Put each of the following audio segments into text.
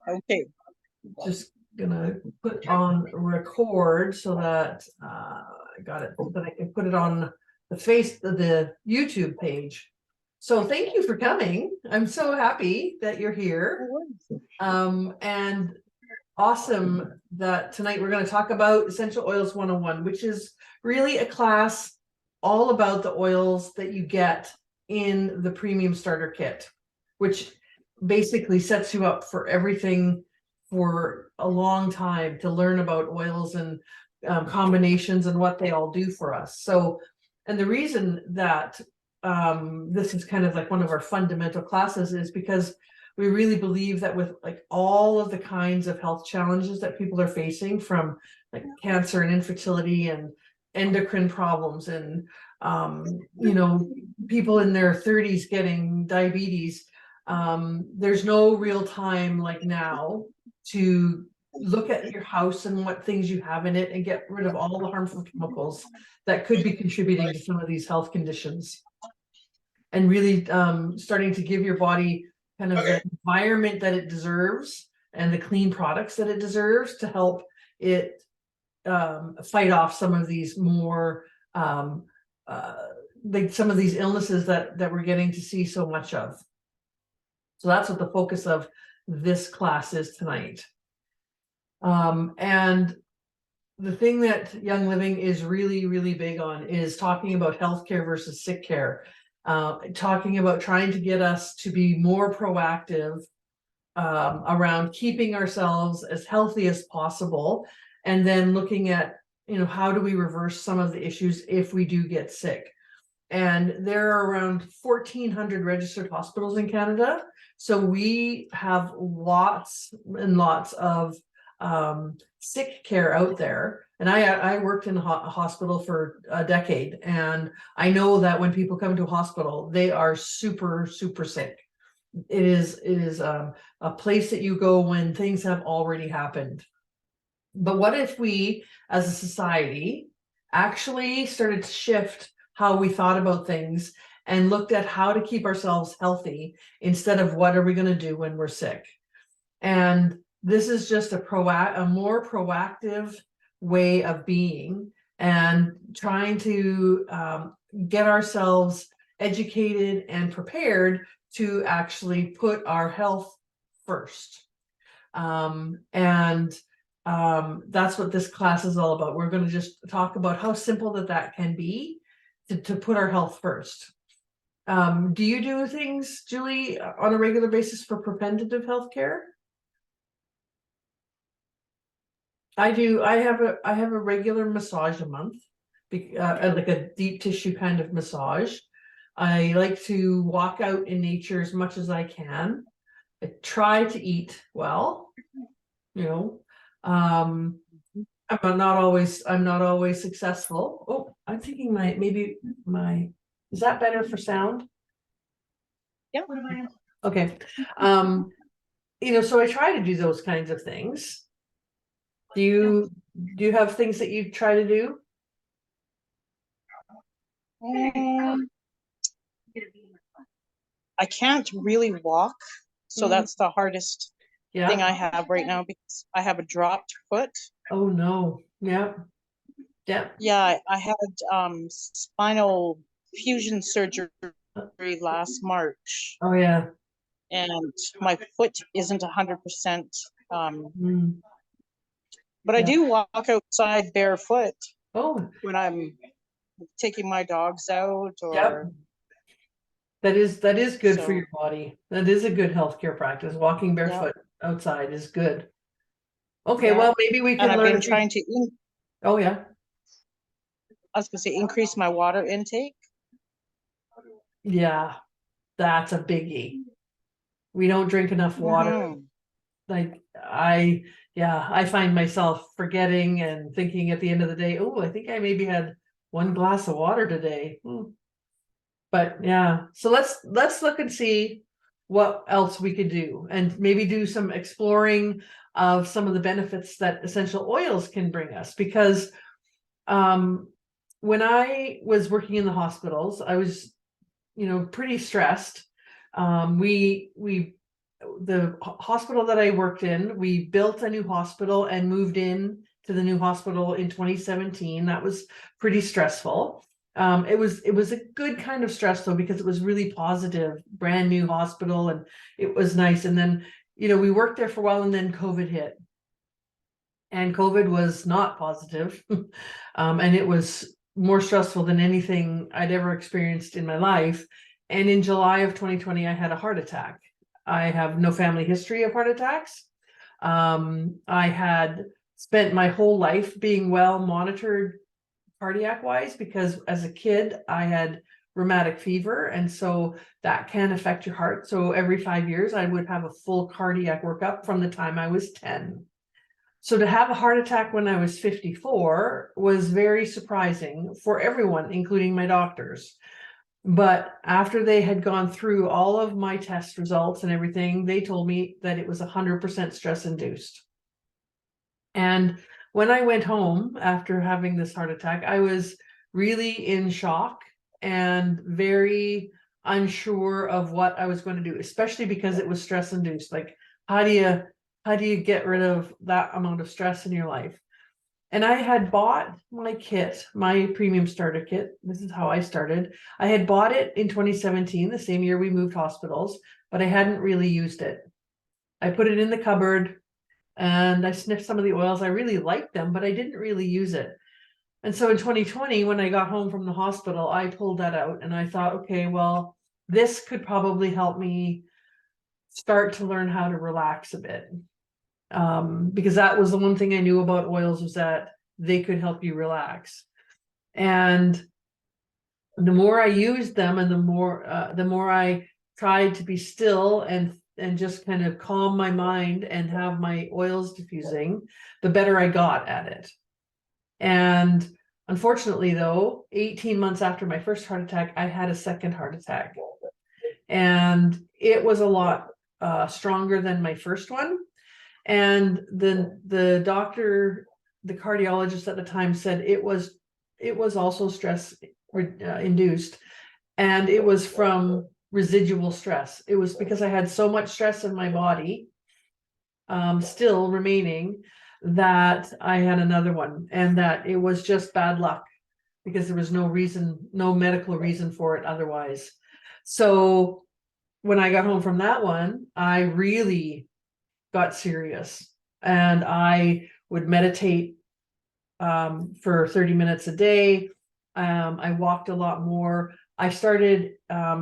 Okay. Just gonna put on record so that I got it, so that I can put it on the YouTube page. So thank you for coming. I'm so happy that you're here. And awesome that tonight we're going to talk about Essential Oils 101, which is really a class all about the oils that you get in the premium starter kit, which basically sets you up for everything for a long time to learn about oils and combinations and what they all do for us. So, and the reason that this is kind of like one of our fundamental classes is because we really believe that with like all of the kinds of health challenges that people are facing, from like cancer and infertility and endocrine problems and people in their 30s getting diabetes, there's no real time like now to look at your house and what things you have in it and get rid of all the harmful chemicals that could be contributing to some of these health conditions, and really starting to give your body kind of the environment that it deserves and the clean products that it deserves to help it fight off some of these more like some of these illnesses that we're getting to see so much of. So that's what the focus of this class is tonight. And the thing that Young Living is really, really big on is talking about healthcare versus sick care. Talking about trying to get us to be more proactive around keeping ourselves as healthy as possible, and then looking at, how do we reverse some of the issues if we do get sick. And there are around 1,400 registered hospitals in Canada. So we have lots and lots of sick care out there. And I worked in a hospital for a decade, and I know that when people come to a hospital, they are super, super sick. It is a place that you go when things have already happened. But what if we, as a society, actually started to shift how we thought about things and looked at how to keep ourselves healthy instead of what are we going to do when we're sick? And this is just a more proactive way of being, and trying to get ourselves educated and prepared to actually put our health first. And that's what this class is all about. We're going to just talk about how simple that can be to put our health first. Do you do things, Julie, on a regular basis for preventative health care? I do. I have a regular massage a month, like a deep tissue kind of massage. I like to walk out in nature as much as I can. I try to eat well, I'm not always successful. Oh, I'm thinking is that better for sound? Yeah. Okay. So I try to do those kinds of things. Do you have things that you try to do? I can't really walk, so that's the hardest thing I have right now, because I have a dropped foot. Oh no. Yeah. Yeah, I had spinal fusion surgery last March. Oh yeah. And my foot isn't 100%. But I do walk outside barefoot. Oh, when I'm taking my dogs out, or that is good for your body. That is a good healthcare practice. Walking barefoot outside is good. Okay, well, maybe we can and learn. I've been trying to oh yeah. I was gonna say increase my water intake. Yeah, that's a biggie. We don't drink enough water. Like I find myself forgetting and thinking at the end of the day, oh, I think I maybe had 1 glass of water today. But yeah, so let's look and see what else we could do, and maybe do some exploring of some of the benefits that essential oils can bring us. Because when I was working in the hospitals, I was pretty stressed. We the hospital that I worked in, we built a new hospital and moved in to the new hospital in 2017. That was pretty stressful. It was a good kind of stress though, because it was really positive, brand new hospital, and it was nice. And then, we worked there for a while, and then COVID hit. And COVID was not positive. And it was more stressful than anything I'd ever experienced in my life. And in July of 2020, I had a heart attack. I have no family history of heart attacks. I had spent my whole life being well monitored cardiac wise, because as a kid I had rheumatic fever, and so that can affect your heart. So every 5 years I would have a full cardiac workup from the time I was 10. So to have a heart attack when I was 54 was very surprising for everyone, including my doctors. But after they had gone through all of my test results and everything, they told me that it was 100% stress induced. And when I went home after having this heart attack, I was really in shock and very unsure of what I was going to do, especially because it was stress induced. Like, how do you get rid of that amount of stress in your life? And I had bought my kit, my premium starter kit. This is how I started. I had bought it in 2017, the same year we moved hospitals, but I hadn't really used it. I put it in the cupboard and I sniffed some of the oils. I really liked them, but I didn't really use it. And so in 2020, when I got home from the hospital, I pulled that out and I thought, okay, well, this could probably help me start to learn how to relax a bit. Because that was the one thing I knew about oils, was that they could help you relax. And the more I used them, and the more I tried to be still and just kind of calm my mind and have my oils diffusing, the better I got at it. And unfortunately though, 18 months after my first heart attack, I had a second heart attack, and it was a lot stronger than my first one. And the doctor, the cardiologist at the time, said it was also stress induced, and it was from residual stress. It was because I had so much stress in my body still remaining, that I had another one, and that it was just bad luck because there was no medical reason for it otherwise. So when I got home from that one, I really got serious, and I would meditate for 30 minutes a day. I walked a lot more. I started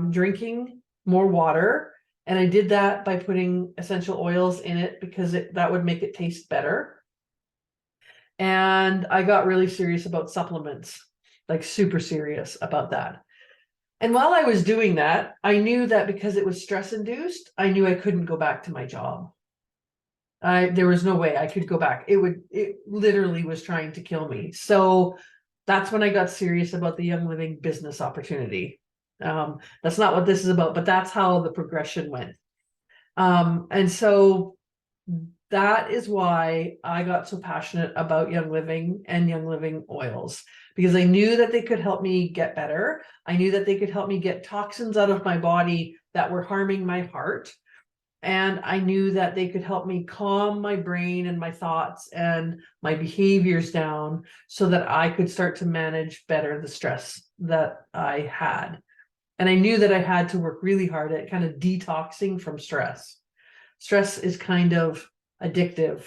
drinking more water, and I did that by putting essential oils in it, because that would make it taste better. And I got really serious about supplements, like super serious about that. And while I was doing that, I knew that because it was stress induced, I knew I couldn't go back to my job. There was no way I could go back. It literally was trying to kill me. So that's when I got serious about the Young Living business opportunity. That's not what this is about, but that's how the progression went. And so that is why I got so passionate about Young Living and Young Living oils, because I knew that they could help me get better. I knew that they could help me get toxins out of my body that were harming my heart. And I knew that they could help me calm my brain and my thoughts and my behaviors down, so that I could start to manage better the stress that I had. And I knew that I had to work really hard at kind of detoxing from stress. Stress is kind of addictive,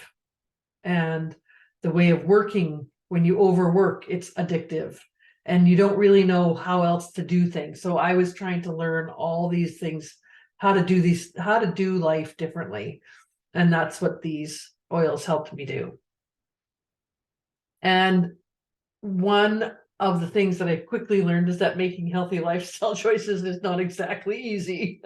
and the way of working, when you overwork, it's addictive, and you don't really know how else to do things. So I was trying to learn all these things, how to do life differently. And that's what these oils helped me do. And one of the things that I quickly learned is that making healthy lifestyle choices is not exactly easy.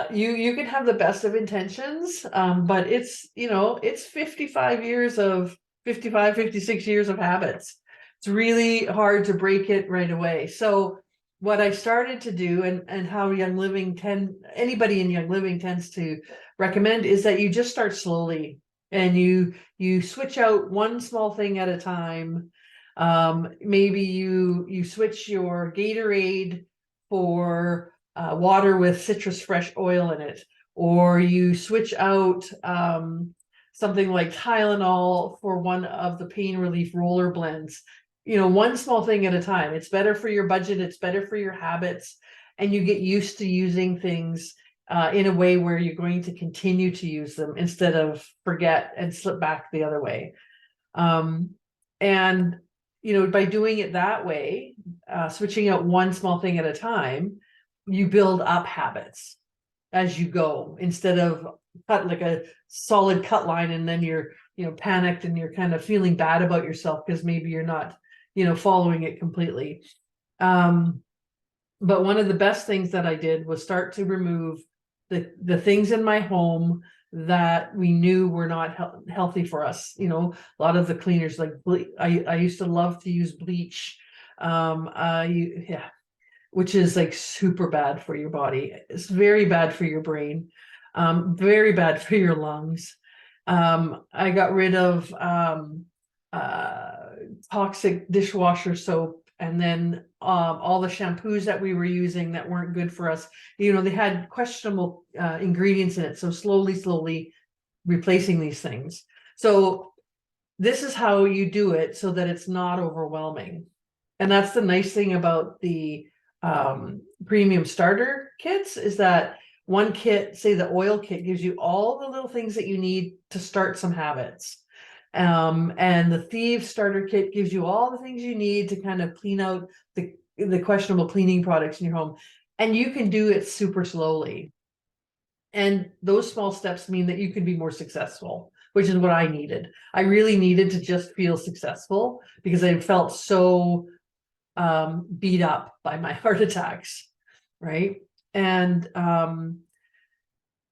You can have the best of intentions, but it's 56 years of habits. It's really hard to break it right away. So what I started to do, and how anybody in Young Living tends to recommend, is that you just start slowly, and you switch out one small thing at a time. Maybe you switch your Gatorade for water with citrus fresh oil in it, or you switch out something like Tylenol for one of the pain relief roller blends. One small thing at a time. It's better for your budget, it's better for your habits, and you get used to using things in a way where you're going to continue to use them instead of forget and slip back the other way. And by doing it that way, switching out one small thing at a time, you build up habits as you go, instead of cut like a solid cut line and then you're panicked and you're kind of feeling bad about yourself because maybe you're not following it completely. But one of the best things that I did was start to remove the things in my home that we knew were not healthy for us. A lot of the cleaners, like I used to love to use bleach, which is like super bad for your body. It's very bad for your brain, very bad for your lungs. I got rid of toxic dishwasher soap, and then all the shampoos that we were using that weren't good for us. They had questionable ingredients in it. So slowly replacing these things. So this is how you do it so that it's not overwhelming. And that's the nice thing about the premium starter kits, is that one kit, say the oil kit, gives you all the little things that you need to start some habits. And the Thieves starter kit gives you all the things you need to kind of clean out the questionable cleaning products in your home. And you can do it super slowly. And those small steps mean that you can be more successful, which is what I needed. I really needed to just feel successful because I felt so beat up by my heart attacks, right? And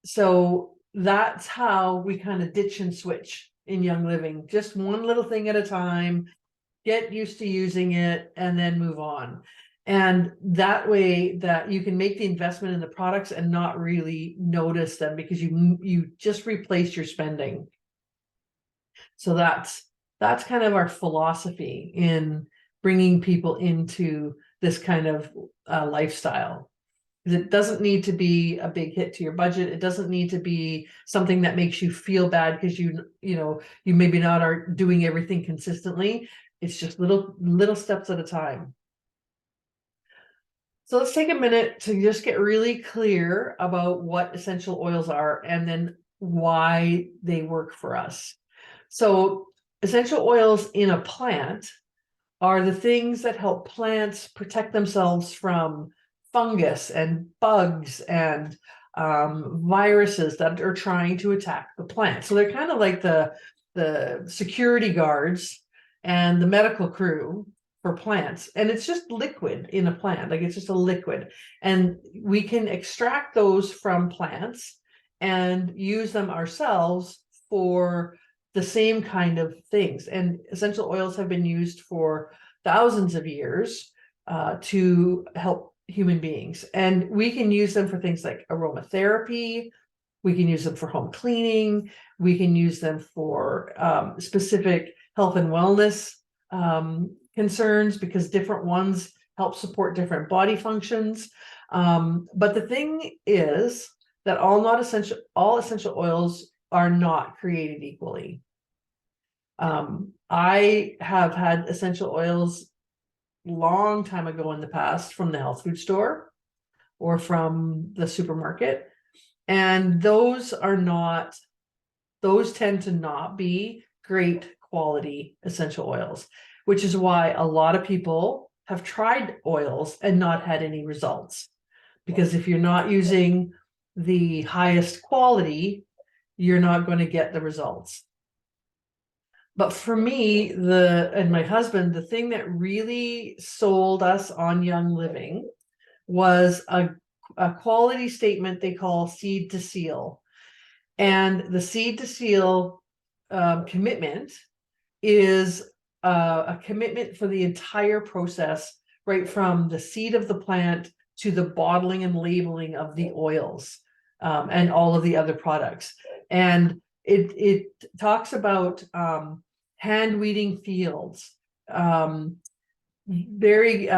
so that's how we kind of ditch and switch in Young Living. Just one little thing at a time, get used to using it, and then move on. And that way that you can make the investment in the products and not really notice them, because you just replace your spending. So that's kind of our philosophy in bringing people into this kind of lifestyle. It doesn't need to be a big hit to your budget. It doesn't need to be something that makes you feel bad because you maybe not are doing everything consistently. It's just little steps at a time. So let's take a minute to just get really clear about what essential oils are and then why they work for us. So essential oils in a plant are the things that help plants protect themselves from fungus and bugs and viruses that are trying to attack the plant. So they're kind of like the security guards and the medical crew for plants. And it's just liquid in a plant, like it's just a liquid. And we can extract those from plants and use them ourselves for the same kind of things. And essential oils have been used for thousands of years to help human beings. And we can use them for things like aromatherapy. We can use them for home cleaning. We can use them for specific health and wellness concerns, because different ones help support different body functions. But the thing is that all essential oils are not created equally. I have had essential oils long time ago in the past from the health food store or from the supermarket, and those tend to not be great quality essential oils, which is why a lot of people have tried oils and not had any results. Because if you're not using the highest quality, you're not going to get the results. But for me, and my husband, the thing that really sold us on Young Living was a quality statement they call seed to seal. And the seed to seal commitment is a commitment for the entire process, right from the seed of the plant to the bottling and labeling of the oils and all of the other products. And it talks about hand weeding fields, very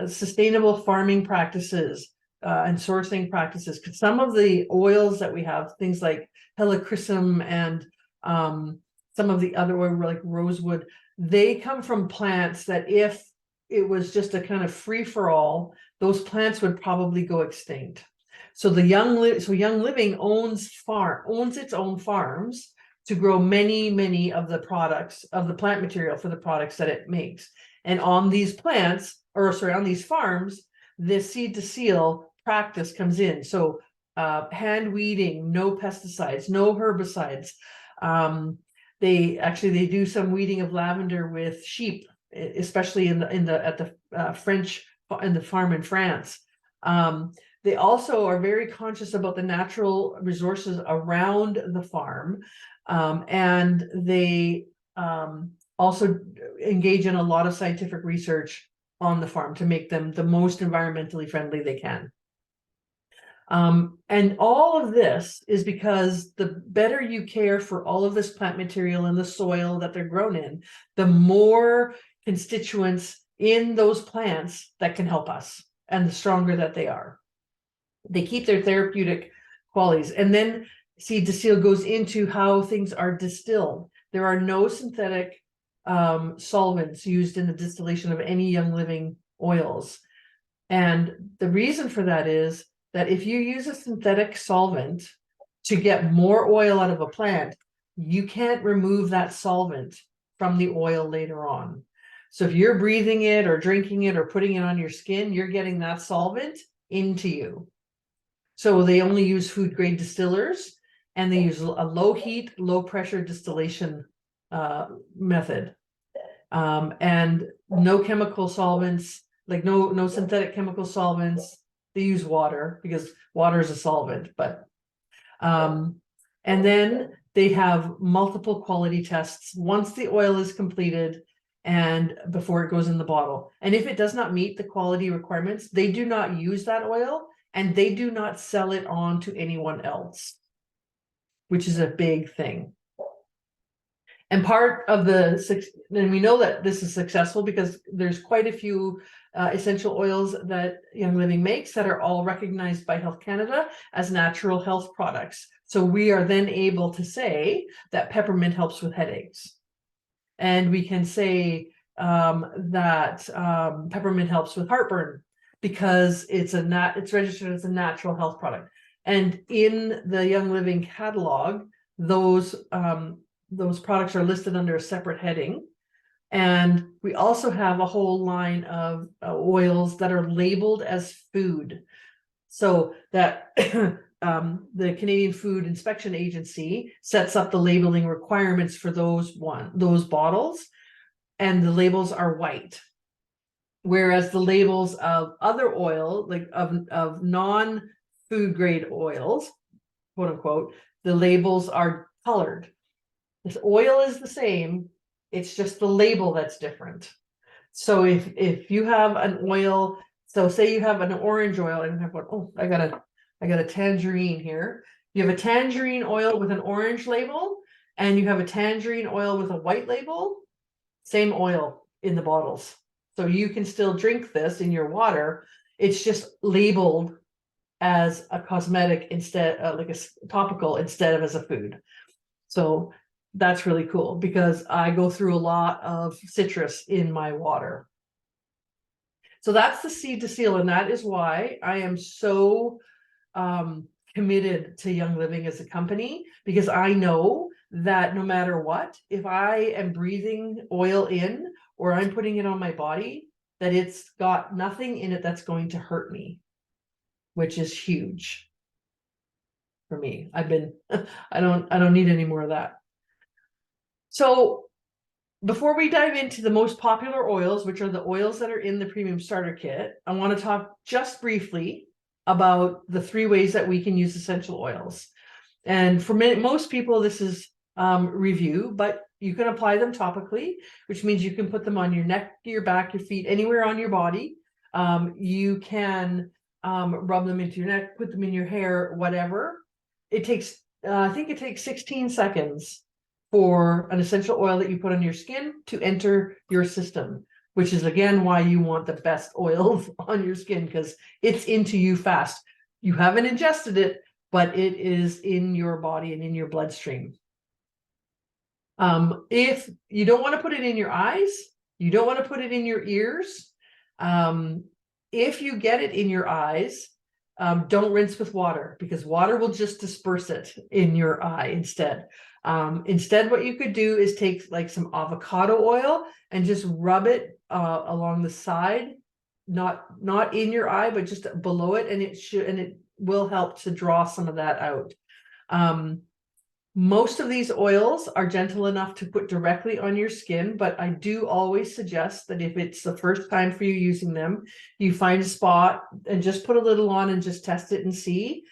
sustainable farming practices, and sourcing practices, because some of the oils that we have, things like helichrysum and some of the other oil like rosewood, they come from plants that if it was just a kind of free-for-all, those plants would probably go extinct. So Young Living owns its own farms to grow many of the products of the plant material for the products that it makes. And on these on these farms, this seed to seal practice comes in. So hand weeding, no pesticides, no herbicides. They do some weeding of lavender with sheep, especially at the French in the farm in France. They also are very conscious about the natural resources around the farm, and they also engage in a lot of scientific research on the farm to make them the most environmentally friendly they can. And all of this is because the better you care for all of this plant material in the soil that they're grown in, the more constituents in those plants that can help us, and the stronger that they are. They keep their therapeutic qualities. And then seed to seal goes into how things are distilled. There are no synthetic solvents used in the distillation of any Young Living oils. And the reason for that is that if you use a synthetic solvent to get more oil out of a plant, you can't remove that solvent from the oil later on. So if you're breathing it or drinking it or putting it on your skin, you're getting that solvent into you. So they only use food grade distillers, and they use a low heat, low pressure distillation method, and no chemical solvents, like no synthetic chemical solvents. They use water because water is a solvent, but and then they have multiple quality tests once the oil is completed and before it goes in the bottle. And if it does not meet the quality requirements, they do not use that oil, and they do not sell it on to anyone else, which is a big thing. And part of and we know that this is successful because there's quite a few essential oils that Young Living makes that are all recognized by Health Canada as natural health products. So we are then able to say that peppermint helps with headaches. And we can say that peppermint helps with heartburn because it's registered as a natural health product. And in the Young Living catalog, those products are listed under a separate heading. And we also have a whole line of oils that are labeled as food. So that the Canadian Food Inspection Agency sets up the labeling requirements for those bottles, and the labels are white. Whereas the labels of other oil, like of non-food grade oils, quote unquote, the labels are colored. This oil is the same, it's just the label that's different. So if you have an oil, so say you have an orange oil, and have one, oh, I got a tangerine here. You have a tangerine oil with an orange label, and you have a tangerine oil with a white label, same oil in the bottles. So you can still drink this in your water. It's just labeled as a cosmetic instead, like a topical instead of as a food. So that's really cool because I go through a lot of citrus in my water. So that's the seed to seal, and that is why I am so committed to Young Living as a company, because I know that no matter what, if I am breathing oil in or I'm putting it on my body, that it's got nothing in it that's going to hurt me, which is huge for me. I don't need any more of that. So before we dive into the most popular oils, which are the oils that are in the premium starter kit, I want to talk just briefly about the 3 ways that we can use essential oils. And for most people, this is review, but you can apply them topically, which means you can put them on your neck, your back, your feet, anywhere on your body. You can rub them into your neck, put them in your hair, whatever. It takes, I think it takes 16 seconds for an essential oil that you put on your skin to enter your system. which is again why you want the best oils on your skin, because it's into you fast. You haven't ingested it, but it is in your body and in your bloodstream. If you don't want to put it in your eyes, you don't want to put it in your ears. If you get it in your eyes, don't rinse with water, because water will just disperse it in your eye instead. Instead, what you could do is take like some avocado oil and just rub it along the side, not in your eye, but just below it, and it will help to draw some of that out. Most of these oils are gentle enough to put directly on your skin, but I do always suggest that if it's the first time for you using them, you find a spot and just put a little on and just test it and see.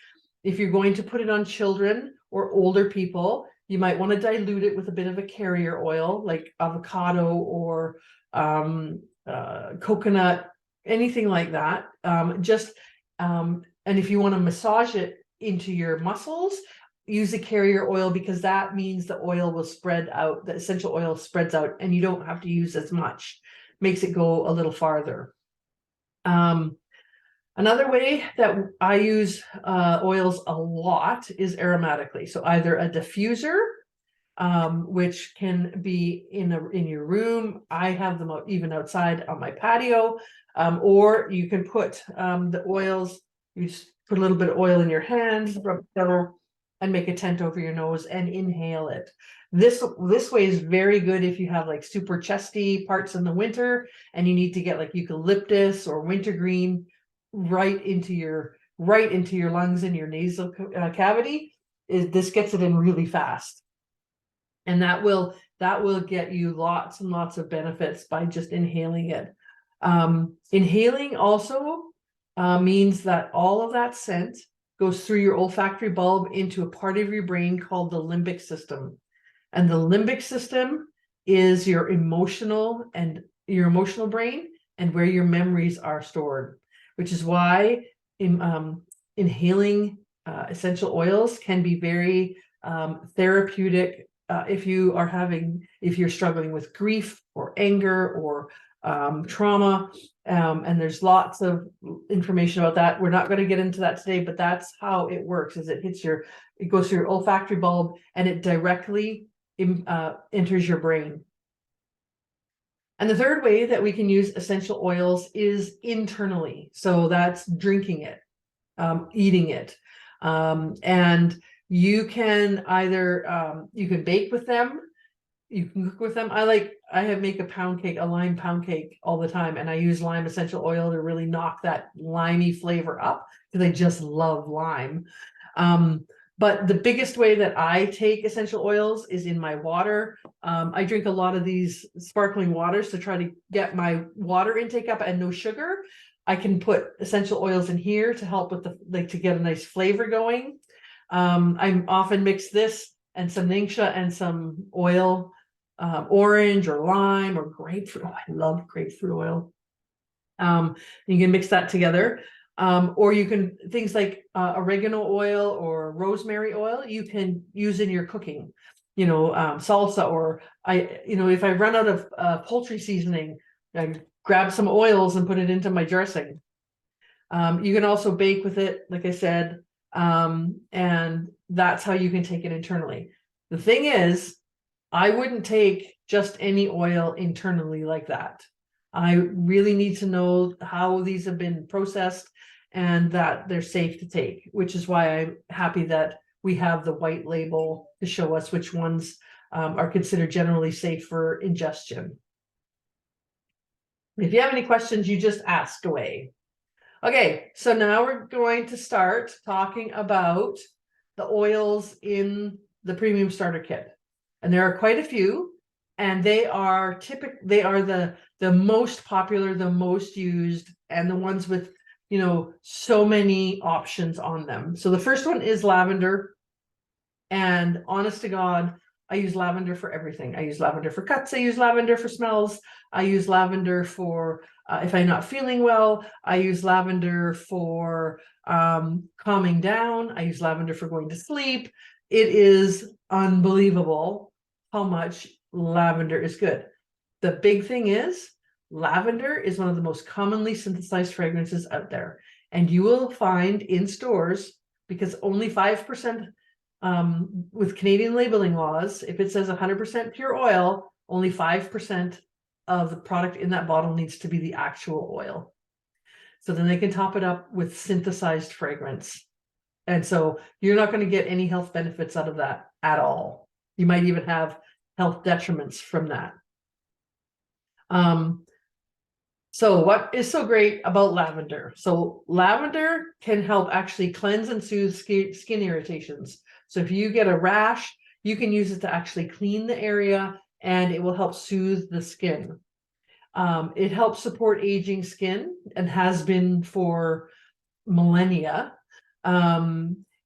If you're going to put it on children or older people, you might want to dilute it with a bit of a carrier oil like avocado or coconut, anything like that. And if you want to massage it into your muscles, use a carrier oil, because that means the oil will spread out, the essential oil spreads out, and you don't have to use as much. Makes it go a little farther. Another way that I use oils a lot is aromatically. So either a diffuser, which can be in your room. I have them even outside on my patio, or you can put the oils. You just put a little bit of oil in your hands, rub it together, and make a tent over your nose and inhale it. This way is very good if you have like super chesty parts in the winter and you need to get like eucalyptus or wintergreen right into your lungs and your nasal cavity. This gets it in really fast, and that will get you lots and lots of benefits by just inhaling it. Inhaling also means that all of that scent goes through your olfactory bulb into a part of your brain called the limbic system. And the limbic system is your emotional brain and where your memories are stored, which is why inhaling essential oils can be very therapeutic if you're struggling with grief or anger or trauma. And there's lots of information about that. We're not going to get into that today, but that's how it works. Is it goes through your olfactory bulb and it directly enters your brain. And the third way that we can use essential oils is internally. So that's drinking it, eating it. And you can either, you can bake with them, you can cook with them. I make a lime pound cake all the time, and I use lime essential oil to really knock that limey flavor up, because I just love lime. But the biggest way that I take essential oils is in my water. I drink a lot of these sparkling waters to try to get my water intake up and no sugar. I can put essential oils in here to help with to get a nice flavor going. I often mix this and some Ningxia and some oil, orange or lime or grapefruit. Oh, I love grapefruit oil. You can mix that together. Or you can, things like oregano oil or rosemary oil, you can use in your cooking, salsa, or if I run out of poultry seasoning, I grab some oils and put it into my dressing. You can also bake with it, like I said, and that's how you can take it internally. The thing is, I wouldn't take just any oil internally like that. I really need to know how these have been processed and that they're safe to take, which is why I'm happy that we have the white label to show us which ones are considered generally safe for ingestion. If you have any questions, you just ask away. Okay, so now we're going to start talking about the oils in the premium starter kit. And there are quite a few, and they are the most popular, the most used, and the ones with, so many options on them. So the first one is lavender. And honest to God, I use lavender for everything. I use lavender for cuts. I use lavender for smells. I use lavender for if I'm not feeling well. I use lavender for calming down. I use lavender for going to sleep. It is unbelievable how much lavender is good. The big thing is lavender is one of the most commonly synthesized fragrances out there. And you will find in stores, because only 5%, with Canadian labeling laws, if it says 100% pure oil, only 5% of the product in that bottle needs to be the actual oil. So then they can top it up with synthesized fragrance. And so you're not going to get any health benefits out of that at all. You might even have health detriments from that. So what is so great about lavender? So lavender can help actually cleanse and soothe skin irritations. So if you get a rash, you can use it to actually clean the area, and it will help soothe the skin. It helps support aging skin and has been for millennia.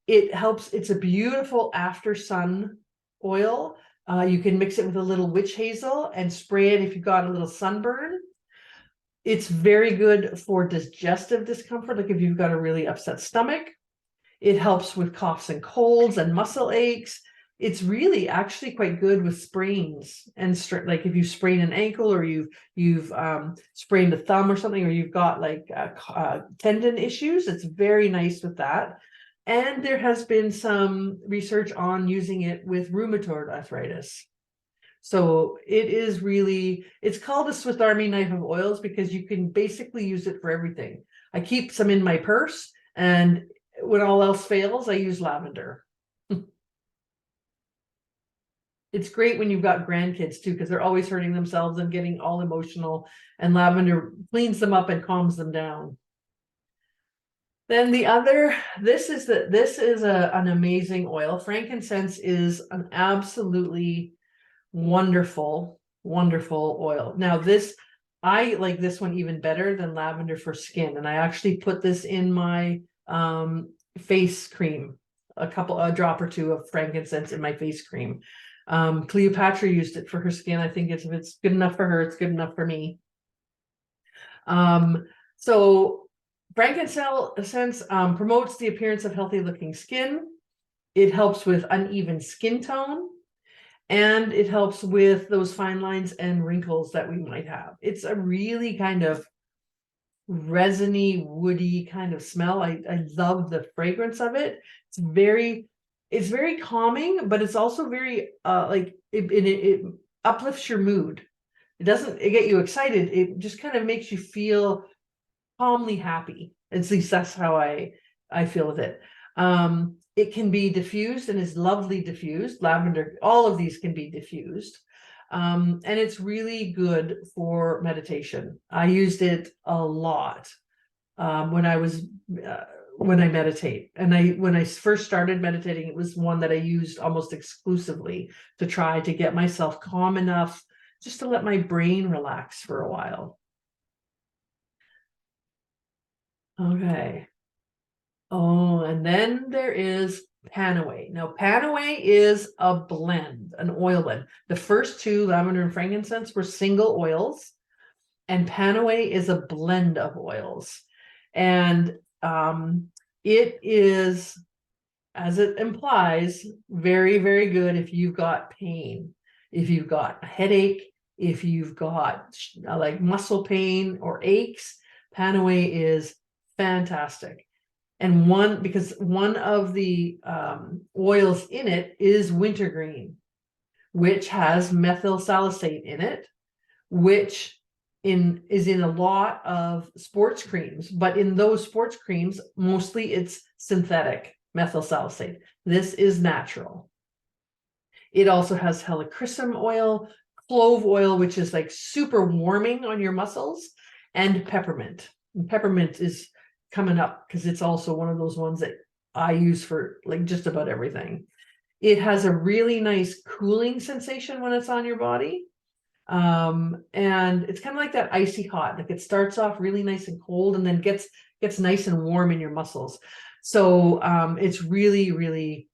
It helps, it's a beautiful after sun oil. You can mix it with a little witch hazel and spray it if you've got a little sunburn. It's very good for digestive discomfort, like if you've got a really upset stomach. It helps with coughs and colds and muscle aches. It's really actually quite good with sprains and like if you sprain an ankle, or you've sprained a thumb or something, or you've got like tendon issues. It's very nice with that. And there has been some research on using it with rheumatoid arthritis. So it is really, it's called a Swiss Army knife of oils because you can basically use it for everything. I keep some in my purse, and when all else fails, I use lavender. It's great when you've got grandkids too, because they're always hurting themselves and getting all emotional, and lavender cleans them up and calms them down. Then the other, this is an amazing oil. Frankincense is an absolutely wonderful oil. Now this, I like this one even better than lavender for skin, and I actually put this in my face cream, a drop or two of frankincense in my face cream. Cleopatra used it for her skin. I think if it's good enough for her, it's good enough for me. So frankincense promotes the appearance of healthy looking skin. It helps with uneven skin tone, and it helps with those fine lines and wrinkles that we might have. It's a really kind of resiny, woody kind of smell. I love the fragrance of it. It's very calming, but it's also very like it uplifts your mood. It doesn't get you excited. It just kind of makes you feel calmly happy. At least that's how I feel with it. It can be diffused and is lovely diffused. Lavender, all of these can be diffused. And it's really good for meditation. I used it a lot when I meditate. And when I first started meditating, it was one that I used almost exclusively to try to get myself calm enough just to let my brain relax for a while. Okay. Oh, and then there is Panaway. Now, Panaway is a blend, an oil blend. The first two, lavender and frankincense, were single oils, and Panaway is a blend of oils. And it is, as it implies, very, very good if you've got pain, if you've got a headache, if you've got like muscle pain or aches. Panaway is fantastic. And because one of the oils in it is wintergreen, which has methyl salicylate in it, which is in a lot of sports creams. But in those sports creams, mostly it's synthetic methyl salicylate. This is natural. It also has helichrysum oil, clove oil, which is like super warming on your muscles, and peppermint. And peppermint is coming up because it's also one of those ones that I use for like just about everything. It has a really nice cooling sensation when it's on your body. And it's kind of like that icy hot, like it starts off really nice and cold and then gets nice and warm in your muscles. So it's really, really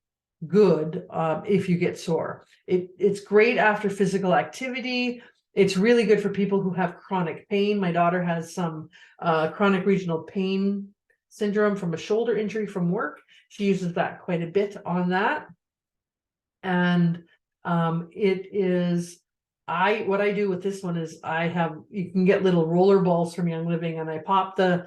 good if you get sore. It's great after physical activity. It's really good for people who have chronic pain. My daughter has some chronic regional pain syndrome from a shoulder injury from work. She uses that quite a bit on that. And it is what I do with this one is you can get little roller balls from Young Living, and I pop the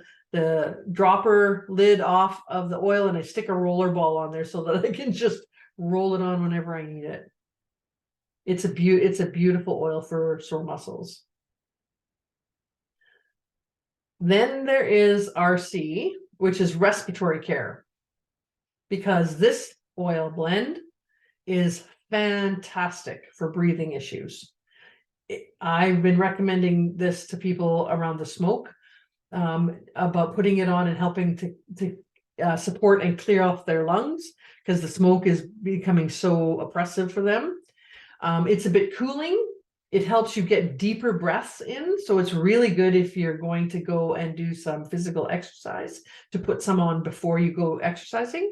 dropper lid off of the oil and I stick a roller ball on there so that I can just roll it on whenever I need it. It's a beautiful oil for sore muscles. Then there is RC, which is respiratory care, because this oil blend is fantastic for breathing issues. I've been recommending this to people around the smoke, about putting it on and helping to support and clear off their lungs, because the smoke is becoming so oppressive for them. It's a bit cooling. It helps you get deeper breaths in. So it's really good if you're going to go and do some physical exercise, to put some on before you go exercising.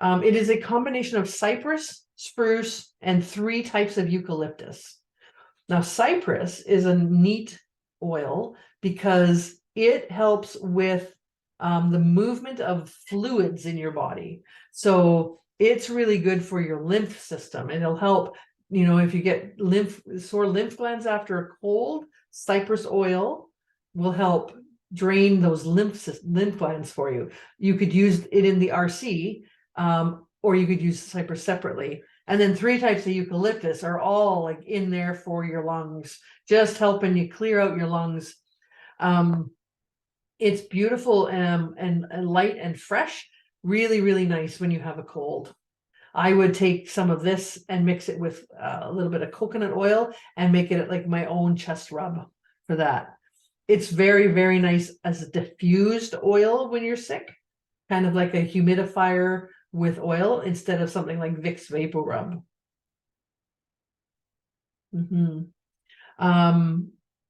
It is a combination of cypress, spruce, and 3 types of eucalyptus. Now, cypress is a neat oil because it helps with the movement of fluids in your body. So it's really good for your lymph system, and it'll help, if you get sore lymph glands after a cold, cypress oil will help drain those lymph glands for you. You could use it in the RC, or you could use cypress separately. And then 3 types of eucalyptus are all like in there for your lungs, just helping you clear out your lungs. It's beautiful and light and fresh, really, really nice when you have a cold. I would take some of this and mix it with a little bit of coconut oil and make it like my own chest rub for that. It's very, very nice as a diffused oil when you're sick, kind of like a humidifier with oil instead of something like Vicks Vapor Rub.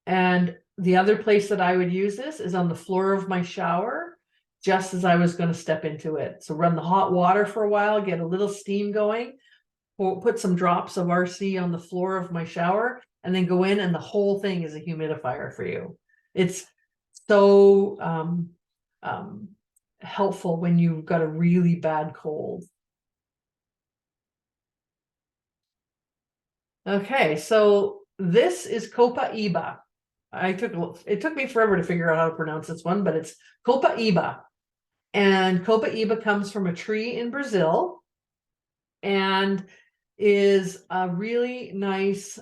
And the other place that I would use this is on the floor of my shower, just as I was going to step into it. So run the hot water for a while, get a little steam going, put some drops of RC on the floor of my shower, and then go in, and the whole thing is a humidifier for you. It's so helpful when you've got a really bad cold. Okay, so this is Copaiba. It took me forever to figure out how to pronounce this one, but it's Copaiba. And Copaiba comes from a tree in Brazil and is a really nice,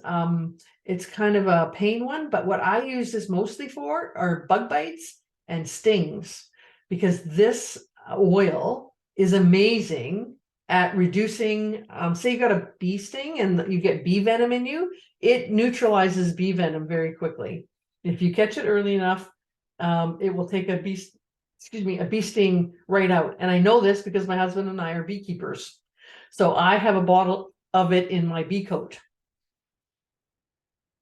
it's kind of a pain one, but what I use this mostly for are bug bites and stings, because this oil is amazing at reducing, say you got a bee sting and you get bee venom in you, it neutralizes bee venom very quickly. If you catch it early enough, it will take a bee sting right out. And I know this because my husband and I are beekeepers. So I have a bottle of it in my bee coat.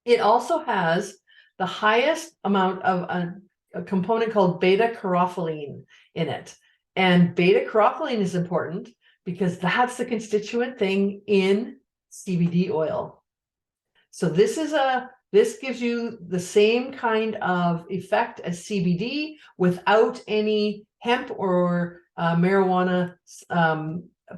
It also has the highest amount of a component called beta-caryophyllene in it. And beta-caryophyllene is important because that's the constituent thing in CBD oil. So this gives you the same kind of effect as CBD without any hemp or marijuana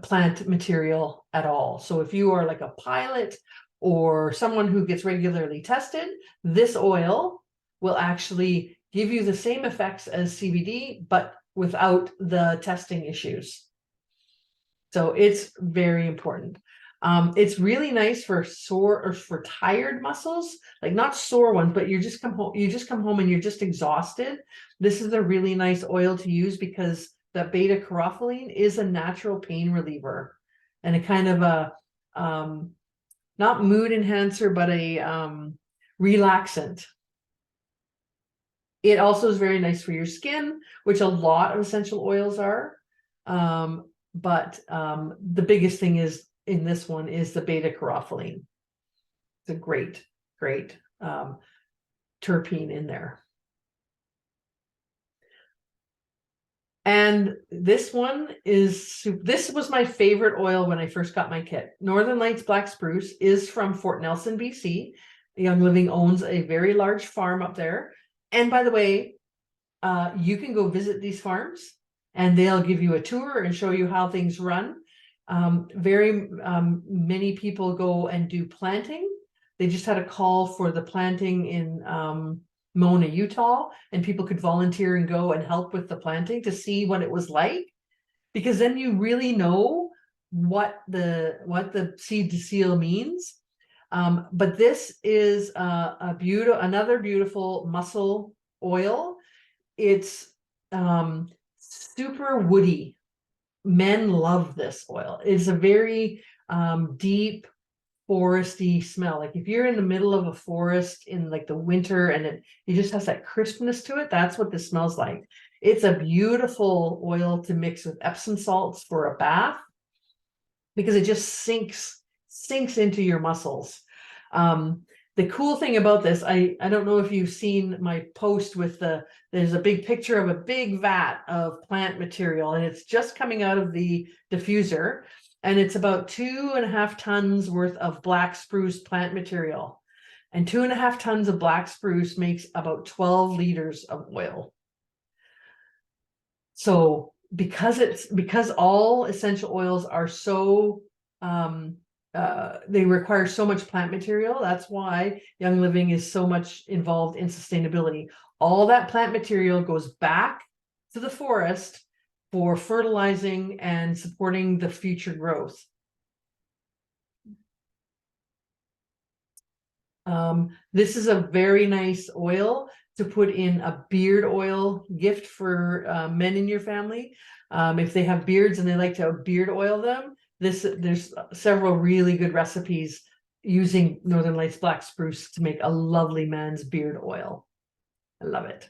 plant material at all. So if you are like a pilot or someone who gets regularly tested, this oil will actually give you the same effects as CBD, but without the testing issues. So it's very important. It's really nice for sore or for tired muscles, like not sore ones, but you just come home and you're just exhausted. This is a really nice oil to use because the beta-caryophyllene is a natural pain reliever and a kind of a not mood enhancer, but a relaxant. It also is very nice for your skin, which a lot of essential oils are. But the biggest thing is in this one is the beta-caryophyllene. It's a great terpene in there. And this was my favorite oil when I first got my kit. Northern Lights Black Spruce is from Fort Nelson, BC. Young Living owns a very large farm up there. And by the way, you can go visit these farms and they'll give you a tour and show you how things run. Many people go and do planting They just had a call for the planting in Mona, Utah, and people could volunteer and go and help with the planting to see what it was like, because then you really know what the seed to seal means. But this is another beautiful mussel oil. It's super woody. Men love this oil. It's a very deep foresty smell. Like if you're in the middle of a forest in like the winter and it just has that crispness to it, that's what this smells like. It's a beautiful oil to mix with Epsom salts for a bath, because it just sinks into your muscles. The cool thing about this, I don't know if you've seen my post with there's a big picture of a big vat of plant material, and it's just coming out of the diffuser, and it's about 2.5 tons worth of black spruce plant material. And 2.5 tons of black spruce makes about 12 liters of oil. So because all essential oils are so they require so much plant material, that's why Young Living is so much involved in sustainability. All that plant material goes back to the forest for fertilizing and supporting the future growth. This is a very nice oil to put in a beard oil gift for men in your family. If they have beards and they like to beard oil them, there's several really good recipes using Northern Lights black spruce to make a lovely man's beard oil. I love it.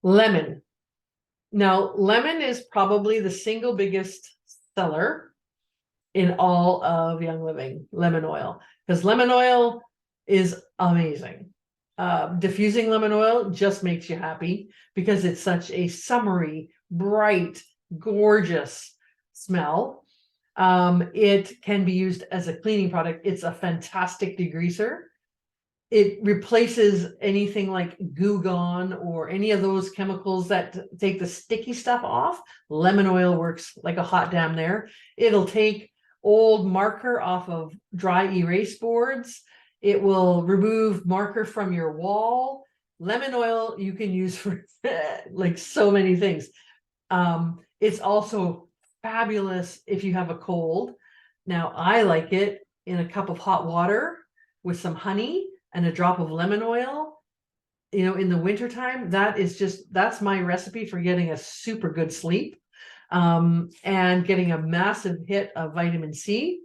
Lemon. Now, lemon is probably the single biggest seller in all of Young Living, lemon oil, because lemon oil is amazing. Diffusing lemon oil just makes you happy because it's such a summery, bright, gorgeous smell. It can be used as a cleaning product. It's a fantastic degreaser. It replaces anything like Goo Gone or any of those chemicals that take the sticky stuff off. Lemon oil works like a hot damn there. It'll take old marker off of dry erase boards. It will remove marker from your wall. Lemon oil you can use for like so many things. It's also fabulous if you have a cold. Now, I like it in a cup of hot water with some honey and a drop of lemon oil, in the wintertime. That's my recipe for getting a super good sleep, and getting a massive hit of vitamin C.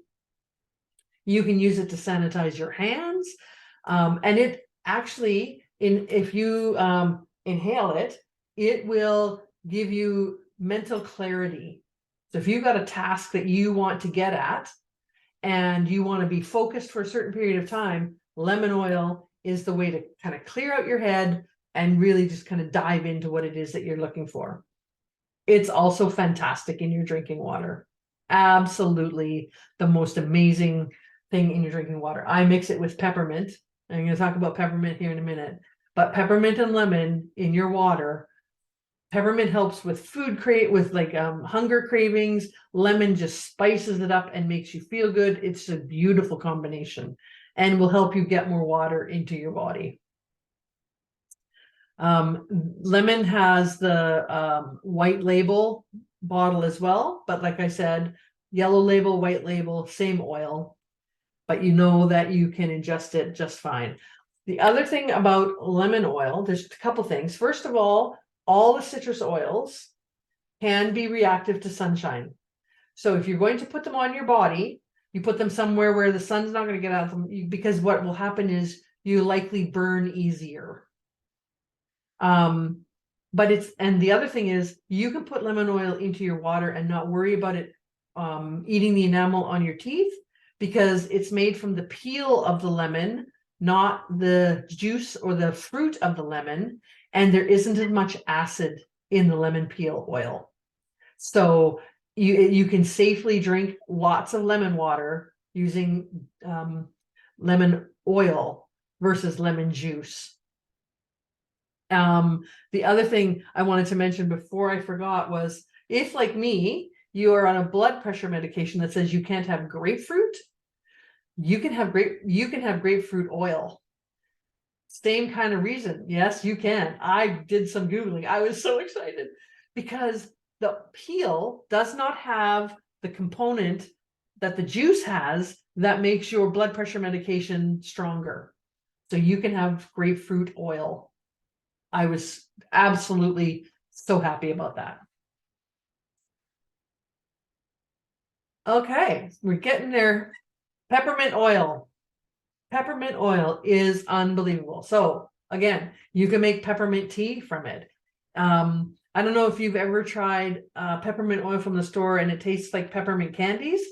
You can use it to sanitize your hands. And it actually, if you inhale it, it will give you mental clarity. So if you've got a task that you want to get at and you want to be focused for a certain period of time, lemon oil is the way to kind of clear out your head and really just kind of dive into what it is that you're looking for. It's also fantastic in your drinking water. Absolutely the most amazing thing in your drinking water. I mix it with peppermint. I'm going to talk about peppermint here in a minute, but peppermint and lemon in your water. Peppermint helps with hunger cravings. Lemon just spices it up and makes you feel good. It's a beautiful combination and will help you get more water into your body. Lemon has the white label bottle as well, but like I said, yellow label, white label, same oil, but you know that you can ingest it just fine. The other thing about lemon oil, there's a couple things. First of all the citrus oils can be reactive to sunshine. So if you're going to put them on your body, you put them somewhere where the sun's not going to get out of them, because what will happen is you likely burn easier. And the other thing is you can put lemon oil into your water and not worry about it eating the enamel on your teeth, because it's made from the peel of the lemon, not the juice or the fruit of the lemon, and there isn't as much acid in the lemon peel oil. So you can safely drink lots of lemon water using lemon oil versus lemon juice. The other thing I wanted to mention before I forgot was, if like me, you are on a blood pressure medication that says you can't have grapefruit, You can have grapefruit oil. Same kind of reason. Yes, you can. I did some Googling. I was so excited because the peel does not have the component that the juice has that makes your blood pressure medication stronger. So you can have grapefruit oil. I was absolutely so happy about that. Okay, we're getting there. Peppermint oil. Peppermint oil is unbelievable. So again, you can make peppermint tea from it. I don't know if you've ever tried peppermint oil from the store and it tastes like peppermint candies.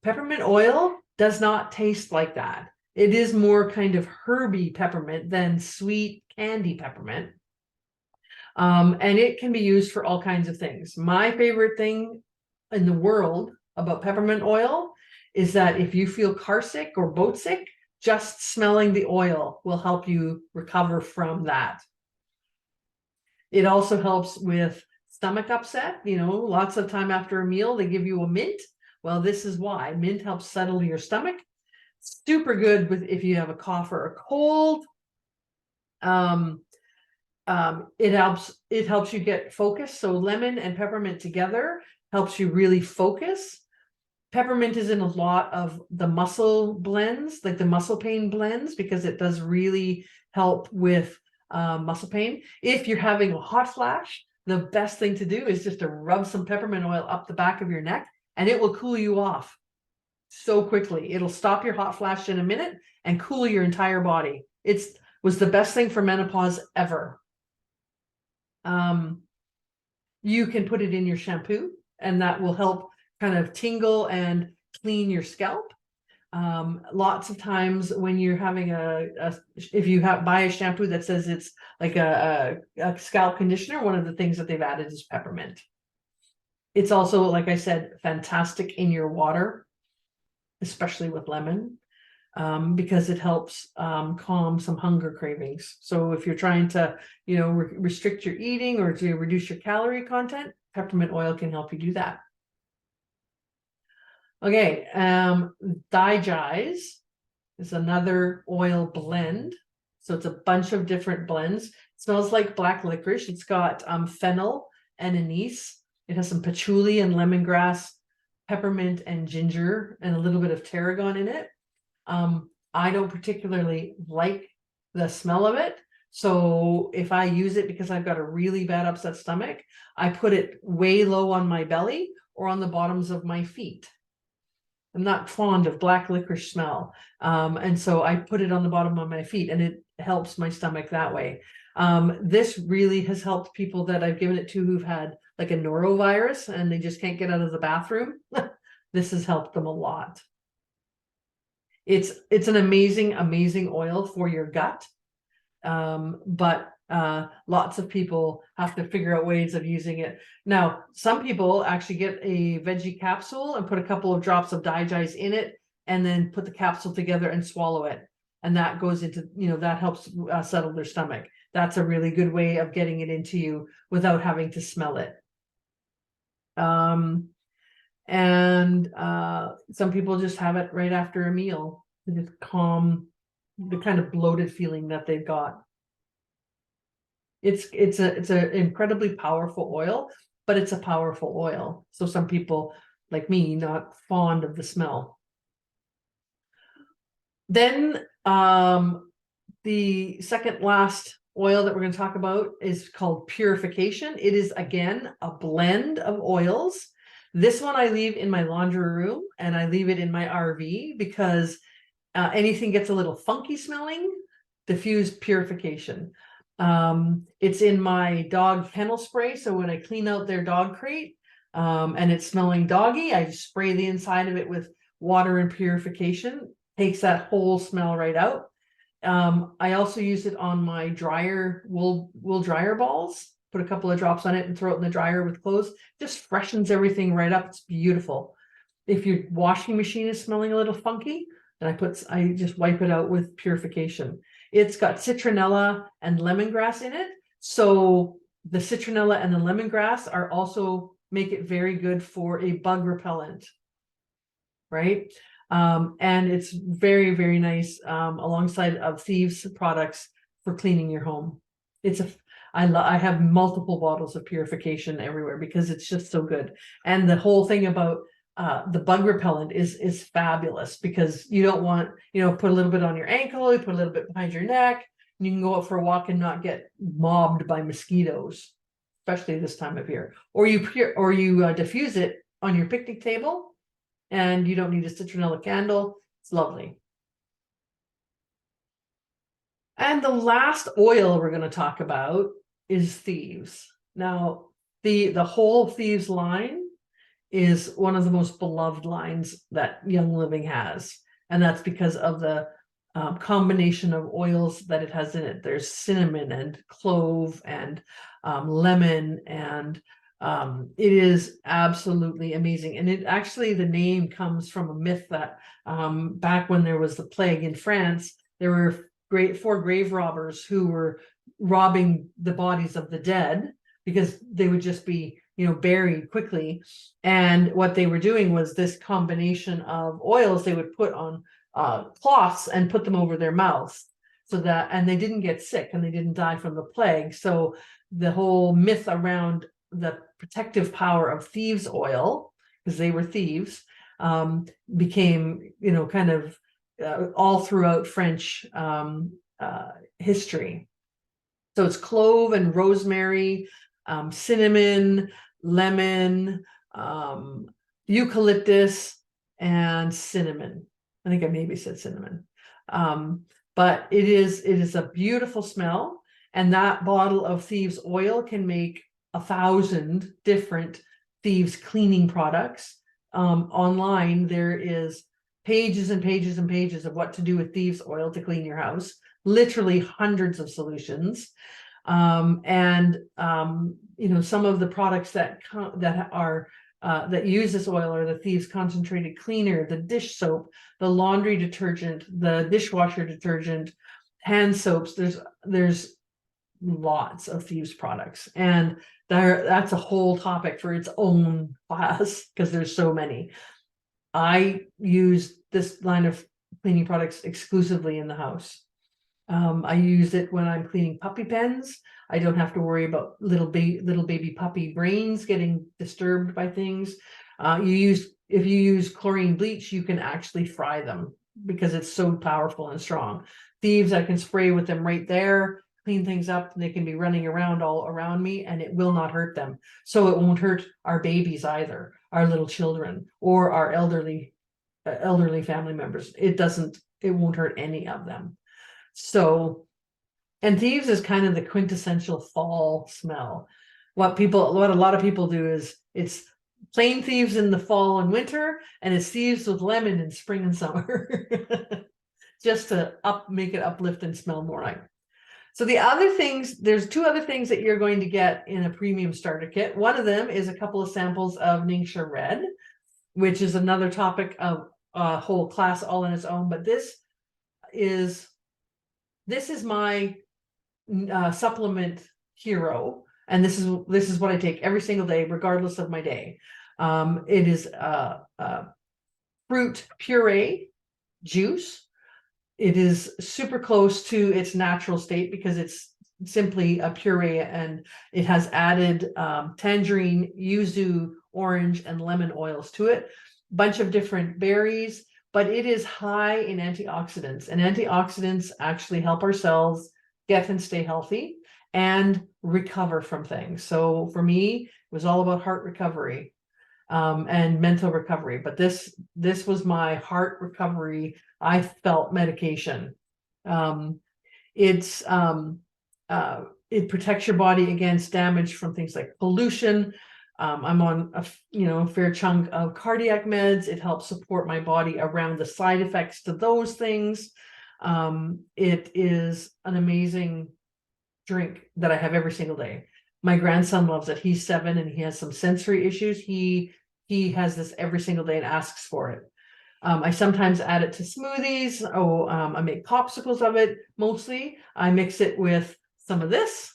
Peppermint oil does not taste like that. It is more kind of herby peppermint than sweet candy peppermint. And it can be used for all kinds of things. My favorite thing in the world about peppermint oil is that if you feel car sick or boat sick, just smelling the oil will help you recover from that. It also helps with stomach upset. You know, lots of time after a meal, they give you a mint. Well, this is why. Mint helps settle your stomach. Super good with if you have a cough or a cold. It helps you get focused. So lemon and peppermint together helps you really focus. Peppermint is in a lot of the muscle blends, like the muscle pain blends, because it does really help with muscle pain. If you're having a hot flash, the best thing to do is just to rub some peppermint oil up the back of your neck, and it will cool you off so quickly. It'll stop your hot flash in a minute and cool your entire body. It was the best thing for menopause ever. You can put it in your shampoo, and that will help kind of tingle and clean your scalp. Lots of times when you're having if you buy a shampoo that says it's like a scalp conditioner, one of the things that they've added is peppermint. It's also, like I said, fantastic in your water, especially with lemon, because it helps calm some hunger cravings. So if you're trying to, you know, restrict your eating or to reduce your calorie content, peppermint oil can help you do that. Okay, Digize is another oil blend. So it's a bunch of different blends. It smells like black licorice. It's got fennel and anise. It has some patchouli and lemongrass, peppermint and ginger, and a little bit of tarragon in it. I don't particularly like the smell of it. So if I use it because I've got a really bad upset stomach, I put it way low on my belly or on the bottoms of my feet. I'm not fond of black licorice smell. And so I put it on the bottom of my feet and it helps my stomach that way. This really has helped people that I've given it to who've had like a norovirus and they just can't get out of the bathroom. This has helped them a lot. It's an amazing oil for your gut. But lots of people have to figure out ways of using it. Now, some people actually get a veggie capsule and put a couple of drops of Digize in it and then put the capsule together and swallow it. And that goes into, you know, that helps settle their stomach. That's a really good way of getting it into you without having to smell it. And some people just have it right after a meal to just calm the kind of bloated feeling that they've got. It's an incredibly powerful oil, but it's a powerful oil. So some people like me, not fond of the smell. Then the second last oil that we're going to talk about is called Purification. It is again a blend of oils. This one I leave in my laundry room and I leave it in my RV because anything gets a little funky smelling, diffuse Purification. It's in my dog kennel spray. So when I clean out their dog crate and it's smelling doggy, I just spray the inside of it with water and Purification. Takes that whole smell right out. I also use it on my dryer, wool dryer balls. Put a couple of drops on it and throw it in the dryer with clothes. Just freshens everything right up. It's beautiful. If your washing machine is smelling a little funky, then I just wipe it out with Purification. It's got citronella and lemongrass in it. So the citronella and the lemongrass are also make it very good for a bug repellent, right? And it's very, very nice, alongside of Thieves products for cleaning your home. I have multiple bottles of purification everywhere because it's just so good. And the whole thing about the bug repellent is fabulous, because you don't want, put a little bit on your ankle, you put a little bit behind your neck, and you can go out for a walk and not get mobbed by mosquitoes, especially this time of year. Or you diffuse it on your picnic table, and you don't need a citronella candle. It's lovely. And the last oil we're going to talk about is Thieves. Now, the whole Thieves line is one of the most beloved lines that Young Living has. And that's because of the combination of oils that it has in it. There's cinnamon and clove and lemon, and it is absolutely amazing. And it actually, the name comes from a myth that back when there was the plague in France, there were four grave robbers who were robbing the bodies of the dead, because they would just be buried quickly. And what they were doing was this combination of oils they would put on cloths and put them over their mouths, and they didn't get sick and they didn't die from the plague. So the whole myth around the protective power of thieves oil, because they were thieves, became kind of all throughout French history. So it's clove and rosemary, cinnamon, lemon, eucalyptus, and cinnamon. I think I maybe said cinnamon. But it is a beautiful smell. And that bottle of Thieves oil can make 1,000 different Thieves cleaning products. Online, there is pages and pages and pages of what to do with Thieves oil to clean your house. Literally hundreds of solutions. Some of the products that use this oil are the Thieves concentrated cleaner, the dish soap, the laundry detergent, the dishwasher detergent, hand soaps. There's lots of Thieves products, and that's a whole topic for its own class, because there's so many. I use this line of cleaning products exclusively in the house. I use it when I'm cleaning puppy pens. I don't have to worry about little baby puppy brains getting disturbed by things. If you use chlorine bleach, you can actually fry them because it's so powerful and strong. Thieves, I can spray with them right there, clean things up, and they can be running around all around me, and it will not hurt them. So it won't hurt our babies either, our little children, or our elderly family members. It won't hurt any of them. So, and Thieves is kind of the quintessential fall smell. What a lot of people do is it's plain Thieves in the fall and winter, and it's Thieves with lemon in spring and summer, just to make it uplift and smell more like. So there's two other things that you're going to get in a premium starter kit. One of them is a couple of samples of Ningxia Red, which is another topic of a whole class all in its own. But this is my supplement hero, and this is what I take every single day, regardless of my day. It is fruit puree juice. It is super close to its natural state because it's simply a puree, and it has added tangerine, yuzu, orange, and lemon oils to it. Bunch of different berries, but it is high in antioxidants, and antioxidants actually help our cells get and stay healthy and recover from things. So for me, it was all about heart recovery and mental recovery. But this was my heart recovery. I felt medication. It protects your body against damage from things like pollution. I'm on a fair chunk of cardiac meds. It helps support my body around the side effects to those things. It is an amazing drink that I have every single day. My grandson loves it. He's 7 and he has some sensory issues. He has this every single day and asks for it. I sometimes add it to smoothies. I make popsicles of it. Mostly I mix it with some of this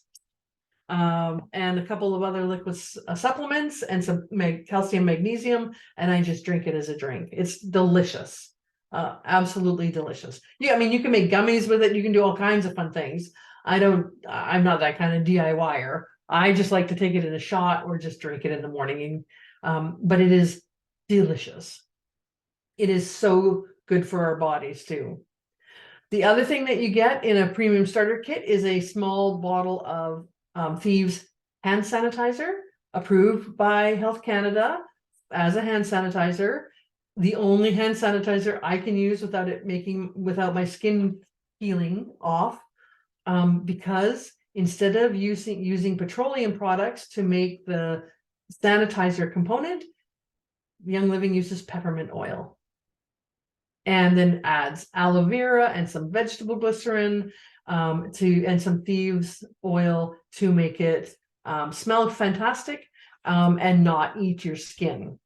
and a couple of other liquid supplements and some calcium, magnesium, and I just drink it as a drink. It's delicious. Absolutely delicious. Yeah, I mean, you can make gummies with it. You can do all kinds of fun things. I'm not that kind of DIYer. I just like to take it in a shot or just drink it in the morning. But it is delicious. It is so good for our bodies too. The other thing that you get in a premium starter kit is a small bottle of Thieves hand sanitizer, approved by Health Canada as a hand sanitizer. The only hand sanitizer I can use without my skin peeling off, because instead of using petroleum products to make the sanitizer component, Young Living uses peppermint oil. And then adds aloe vera and some vegetable glycerin and some thieves oil to make it smell fantastic and not eat your skin.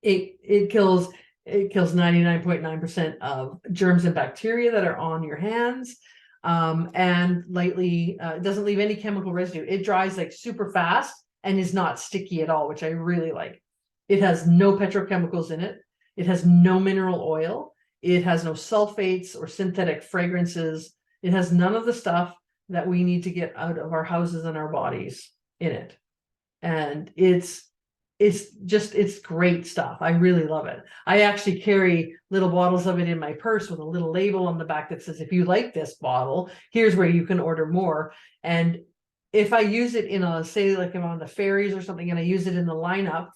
It kills 99.9% of germs and bacteria that are on your hands, and lightly doesn't leave any chemical residue. It dries like super fast and is not sticky at all, which I really like. It has no petrochemicals in it. It has no mineral oil. It has no sulfates or synthetic fragrances. It has none of the stuff that we need to get out of our houses and our bodies in it. And it's great stuff. I really love it. I actually carry little bottles of it in my purse with a little label on the back that says, if you like this bottle, here's where you can order more. And if I use it say like I'm on the ferries or something and I use it in the lineup,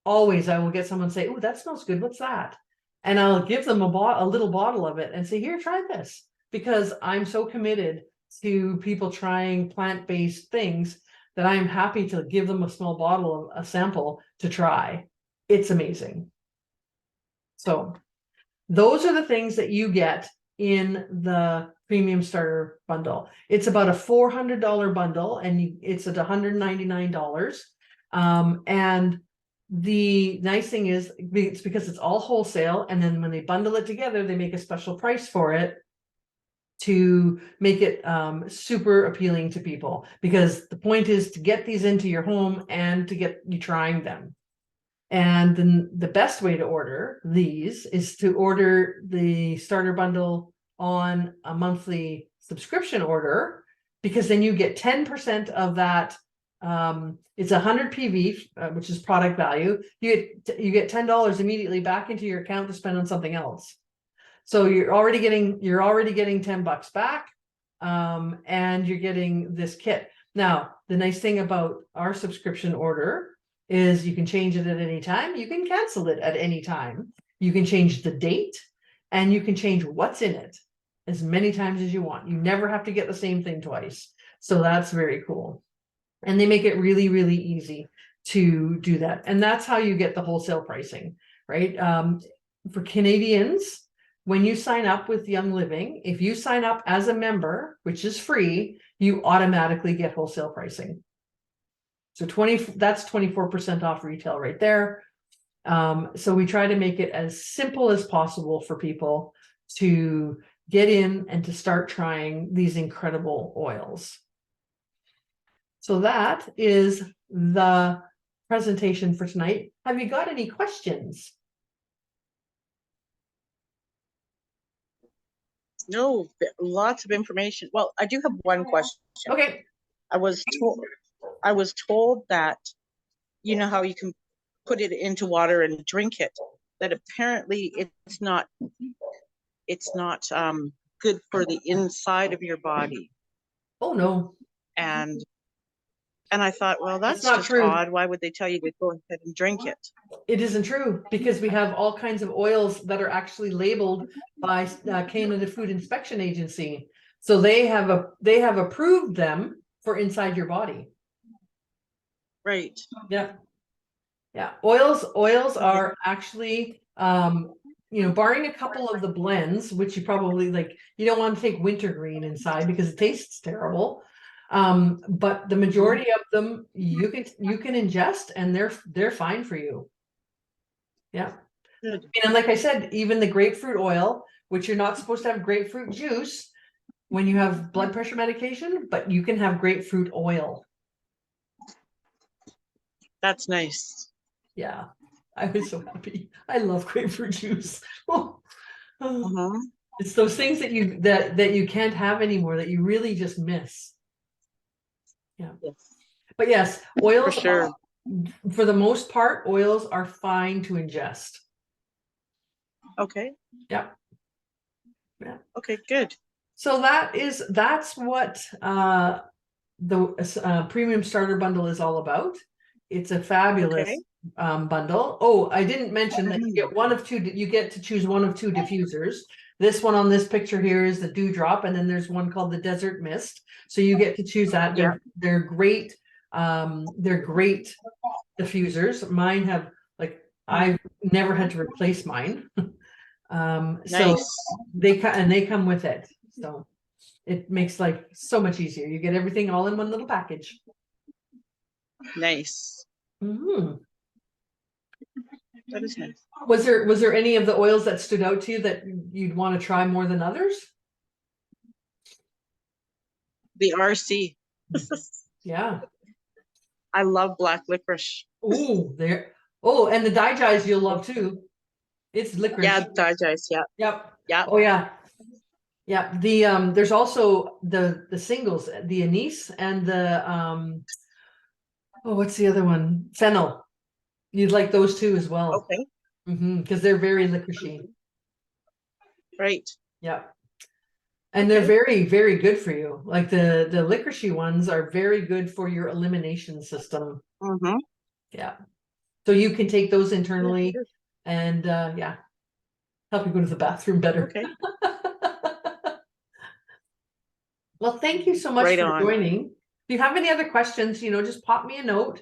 always I will get someone say, oh, that smells good. What's that? And I'll give them a little bottle of it and say, here, try this. Because I'm so committed to people trying plant-based things that I'm happy to give them a small bottle of a sample to try. It's amazing. So those are the things that you get in the premium starter bundle. It's about a $400 bundle and it's at $199. And the nice thing is it's because it's all wholesale, and then when they bundle it together, they make a special price for it to make it super appealing to people, because the point is to get these into your home and to get you trying them. And then the best way to order these is to order the starter bundle on a monthly subscription order, because then you get 10% of that. It's 100 PV, which is product value. You get $10 immediately back into your account to spend on something else. So you're already getting $10 back, and you're getting this kit. Now, the nice thing about our subscription order is you can change it at any time. You can cancel it at any time. You can change the date, and you can change what's in it as many times as you want. You never have to get the same thing twice. So that's very cool. And they make it really, really easy to do that. And that's how you get the wholesale pricing, right? For Canadians, when you sign up with Young Living, if you sign up as a member, which is free, you automatically get wholesale pricing. So that's 24% off retail right there. So we try to make it as simple as possible for people to get in and to start trying these incredible oils. So that is the presentation for tonight. Have you got any questions? No, lots of information. Well, I do have one question. Okay. I was told that, you know how you can put it into water and drink it, that apparently it's not good for the inside of your body. Oh no. And I thought, well, that's not just true. odd. Why would they tell you to go ahead and drink it? It isn't true, because we have all kinds of oils that are actually labeled by Canada Food Inspection Agency. So they have approved them for inside your body. Right. Yeah. Yeah. Oils are actually, barring a couple of the blends, which you probably you don't want to take wintergreen inside because it tastes terrible. But the majority of them you can ingest, and they're fine for you. Yeah. Good. And like I said, even the grapefruit oil, which you're not supposed to have grapefruit juice when you have blood pressure medication, but you can have grapefruit oil. That's nice. Yeah. I was so happy. I love grapefruit juice. Oh. Mhm. It's those things that you can't have anymore that you really just miss. Yeah. Yes, But yes, for oils sure. for the most part, oils are fine to ingest. Okay, Yeah. Yeah. okay, good. So that's what the premium starter bundle is all about. It's a fabulous Okay. bundle. Oh, I didn't mention that you Mhm. get one of two, you get to choose one of two diffusers. This one on this picture here is the dewdrop, and then there's one called the desert mist. So you get to choose that. Yeah. They're great. They're great diffusers. Mine have, like, I've never had to replace mine. So Nice, they come with it. So it makes life so much easier. You get everything all in one little package. nice. Mhm. That is nice. Was there any of the oils that stood out to you that you'd want to try more than others? The RC. Yeah. I love black licorice. Oh, there. Oh, and the digest you'll love too. It's Yeah, licorice. digest. Yeah, Yep. yeah. Oh yeah. Yeah. There's also the singles, the anise and the oh, what's the other one? Fennel. You'd like those two as well. Okay, Because they're very licoricey. right. Yeah. And they're Okay. very, very good for you. Like the licoricey ones are very good for your elimination system. Mm-hmm. Yeah. So you can take those internally and yeah, help you go to the bathroom better. Okay, Well, thank you so much right for on. joining. If you have any other questions, just pop me a note.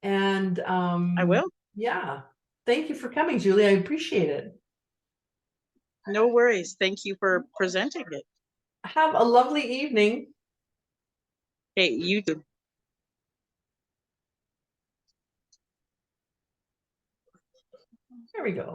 And I will. yeah, thank you for coming, Julie. I appreciate it. No worries. Thank you for presenting it. Have a lovely evening. Hey, you too. There we go.